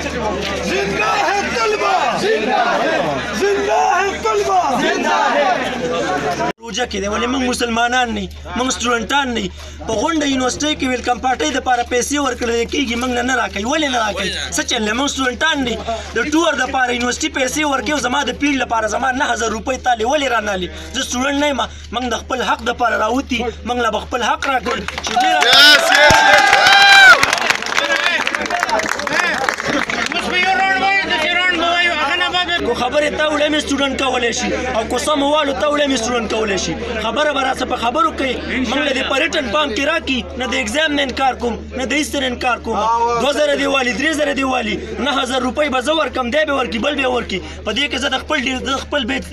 زندہ ہے طلبا، زندہ ہے طلبا، زندہ ہے. روجه کې دی ولې موږ مسلمانان نه موږ سټوډنټان نه په غونډه یونیورسټي کې ویلکم پارټۍ دپاره پیسې ورکړل کېږي موږ نه راکوي ولې نه راکوي څه چل دی موږ سټوډنټان نه د ټور دپاره یونیورسټي پیسې ورکوي او زما د پیډ لپاره زما 9000 روپۍ تالې ولې رانالي زه سټوډنټ نه یم موږ د خپل حق دپاره راوتي موږ له به خپل حق راکړي کو خبرې ته وړې مې سټوډنټ کولی شي او کو سم والو ته وړې مې سټوډنټ کولی شي خبره به راڅه په خبرو کوي موږ له دې په ریټن پام کې راکړي نه د ایګزام نه انکار کوم نه د هېڅ نه انکار کوم 2000 دی والي 3000 دی والي 9000 روپۍ به زه ورکړم دی به ورکړي بل به ورکړي په دې کې زه د خپل بیت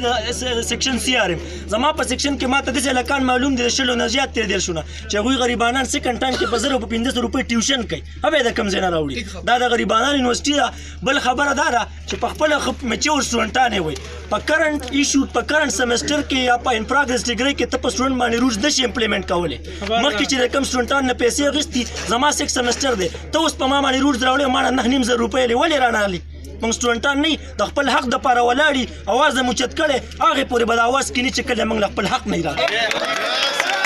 سیکشن سی آر یم زما په سیکشن کې ماته داسې هلکان معلوم دي د 100 نه زیات تېر شونه چې هغوی غریبانان سیکنډ ټایم کې په 1000 په 1500 روپۍ ټیوشن کوي هغه یې د کوم ځای نه راوړي دا د غریبانان یونیورسټي ده بل خبره دا ده چې په خپله مچور سټوډنټان وي په کرنټ ایشو په کرنټ سمسټر کې یا په ان پروګرس ډیګري کې ته په سټوډنټ باندې رولز نشي امپلیمنټ کولی مخکې چې د کوم سټوډنټان نه پیسې اخیستي زما 6 سمسټر دی ته اوس په ما باندې رولز راوړې ما نه 9,500 روپۍ ولې رانغلي موږ سټوډنټان نه د خپل حق دپاره ولاړي اواز مو اوچت کړی هغې پورې به د اواز کیني چې کله موږ له خپل حق نه راغلي